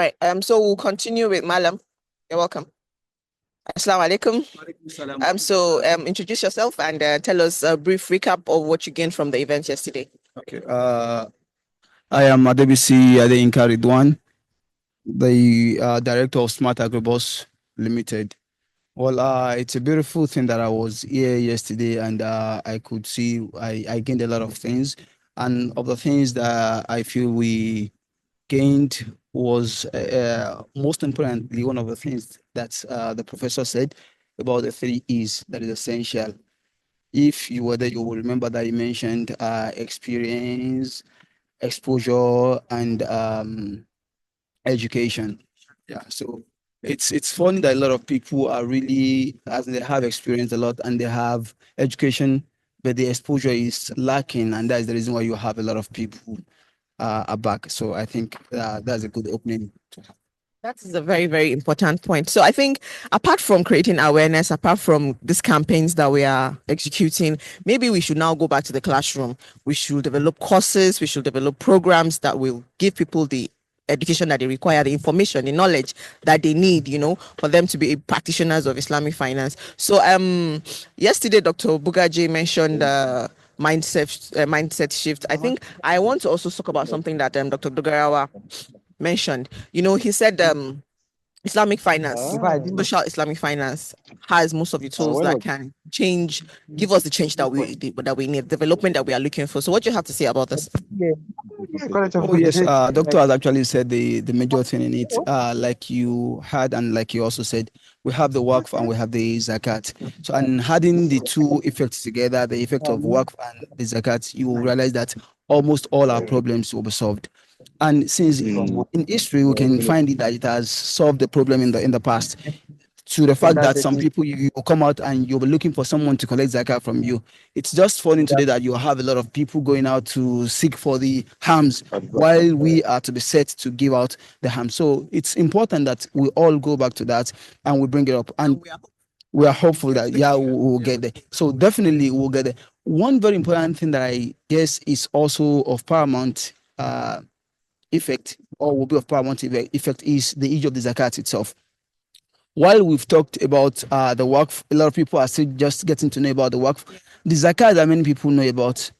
Right. So we'll continue with Malam. You're welcome. Assalamu alaikum. Introduce yourself and tell us a brief recap of what you gained from the event yesterday. Okay. I am Adebisi Adeyinka Ridwan, the director of Smart Agribus Limited. Well, it's a beautiful thing that I was here yesterday, and I could see I gained a lot of things. And of the things that I feel we gained was most importantly one of the things that the professor said about the three E's that is essential. If you were there, you will remember that he mentioned experience, exposure, and education. Yeah, so it's funny that a lot of people are really, as they have experienced a lot and they have education, but the exposure is lacking, and that is the reason why you have a lot of people are back. So I think that's a good opening to have. That is a very, very important point. So I think apart from creating awareness, apart from these campaigns that we are executing, maybe we should now go back to the classroom. We should develop courses, we should develop programs that will give people the education that they require, the information, the knowledge that they need, for them to be practitioners of Islamic finance. So yesterday, Dr. Bugaji mentioned mindset shift. I think I want to also talk about something that Dr. Dogarawa mentioned. He said Islamic finance, social Islamic finance has most of the tools that can give us the change that we need, development that we are looking for. So what do you have to say about this? Oh yes, doctor has actually said the major thing in it. Like you had and like you also said, we have the waqf and we have the zakat. So and adding the two effects together, the effect of waqf and the zakat, you will realize that almost all our problems will be solved. And since in history we can find it that it has solved the problem in the past, to the fact that some people you come out and you'll be looking for someone to collect zakat from you. It's just funny today that you have a lot of people going out to seek for the hams while we are to be set to give out the hams. So it's important that we all go back to that and we bring it up. And we are hopeful that we'll get there. So definitely we'll get there. One very important thing that I guess is also of paramount effect, or will be of paramount effect, is the issue of the zakat itself. While we've talked about the waqf, a lot of people are still just getting to know about the waqf. The zakat that many people know about,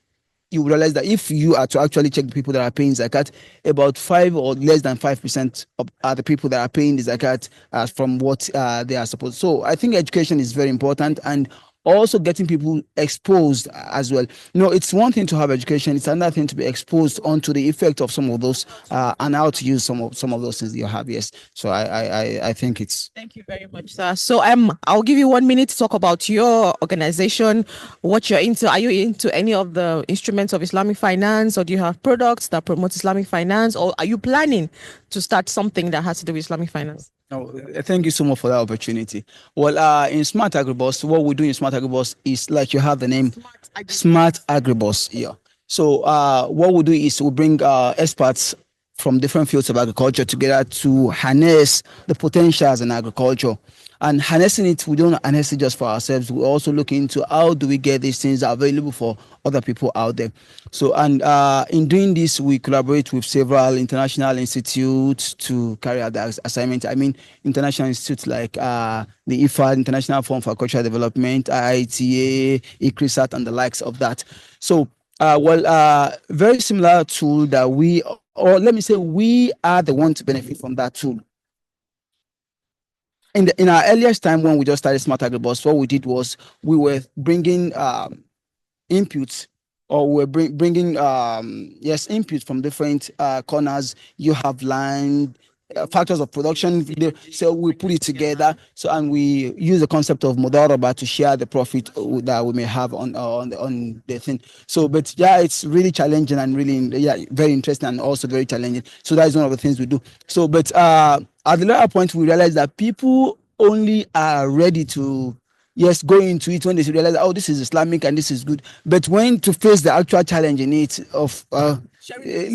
you realize that if you are to actually check the people that are paying zakat, about 5 or less than 5% of the people that are paying the zakat from what they are supposed. So I think education is very important, and also getting people exposed as well. It's one thing to have education; it's another thing to be exposed onto the effect of some of those and how to use some of those things you have. Yes, so I think it's. Thank you very much, sir. So I'll give you 1 minute to talk about your organization, what you're into. Are you into any of the instruments of Islamic finance, or do you have products that promote Islamic finance, or are you planning to start something that has to do with Islamic finance? No, thank you so much for that opportunity. Well, in Smart Agribus, what we do in Smart Agribus is, like you have the name, Smart Agribus. Yeah. So what we do is we bring experts from different fields of agriculture together to harness the potentials in agriculture. And harnessing it, we don't harness it just for ourselves. We also look into how do we get these things available for other people out there. So, and in doing this, we collaborate with several international institutes to carry out the assignment. I mean, international institutes like the IFAD, International Forum for Cultural Development, IITA, ICRISAT, and the likes of that. So, very similar tool that we are the ones to benefit from that tool. In our earliest time when we just started Smart Agribus, what we did was we were bringing inputs, or we're bringing inputs from different corners. You have land, factors of production, so we put it together. So, and we use the concept of mudaraba to share the profit that we may have on the thing. So, but yeah, it's really challenging and really very interesting and also very challenging. So that is one of the things we do. So, but at the later point, we realize that people only are ready to go into it when they realize, oh, this is Islamic and this is good. But when to face the actual challenge in it of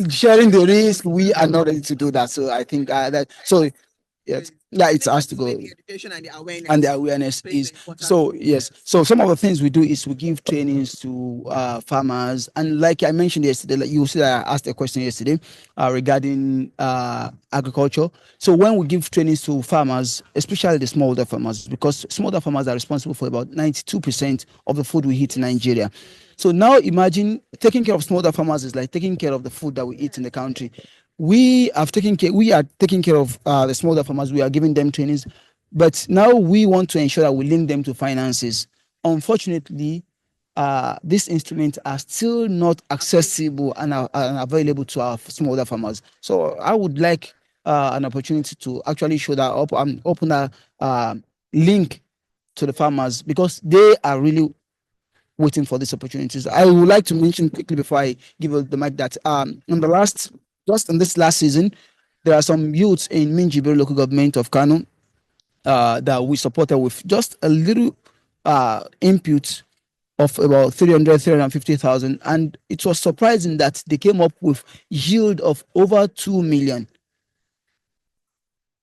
sharing the risk, we are not ready to do that. So I think that. So Yes, yeah, it has to go. The education And the awareness is so yes. So some of the things we do is we give trainings to farmers, and like I mentioned yesterday, like you see, I asked a question yesterday regarding agriculture. So when we give trainings to farmers, especially the smallholder farmers, because smallholder farmers are responsible for about 92% of the food we eat in Nigeria. So now imagine taking care of smallholder farmers is like taking care of the food that we eat in the country. We are taking care of the smallholder farmers. We are giving them trainings, but now we want to ensure that we link them to finances. Unfortunately, these instruments are still not accessible and available to our smallholder farmers. So I would like an opportunity to actually show that up and open a link to the farmers, because they are really waiting for these opportunities. I would like to mention quickly before I give you the mic that just in this last season, there are some youths in Minjibir local government of Kano that we supported with just a little input of about 350,000. And it was surprising that they came up with yield of over 2 million.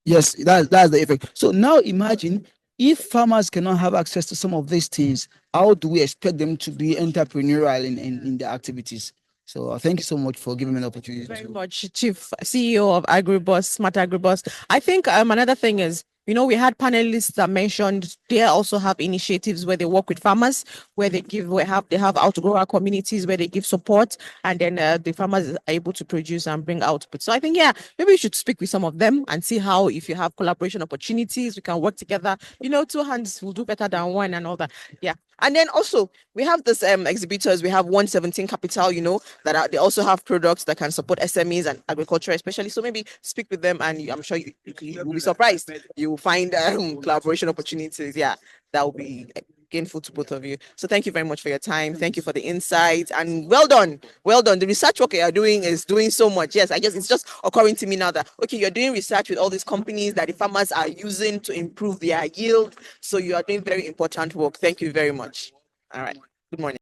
Yes, that's the effect. So now imagine if farmers cannot have access to some of these things, how do we expect them to be entrepreneurial in their activities? So thank you so much for giving me an opportunity. Very much, Chief CEO of Agribus, Smart Agribus. I think another thing is, we had panelists that mentioned they also have initiatives where they work with farmers, where they have out to grow our communities, where they give support, and then the farmers are able to produce and bring output. So I think, yeah, maybe we should speak with some of them and see how, if you have collaboration opportunities, we can work together. Two hands will do better than one and all that. Yeah. And then also we have this exhibitors. We have 117 Capital, they also have products that can support SMEs and agriculture, especially. So maybe speak with them, and I'm sure you will be surprised. You will find collaboration opportunities. Yeah, that will be gainful to both of you. So thank you very much for your time. Thank you for the insights, and well done. Well done. The research work you are doing is doing so much. Yes, it's just occurring to me now that, okay, you're doing research with all these companies that the farmers are using to improve their yield. So you are doing very important work. Thank you very much. All right. Good morning.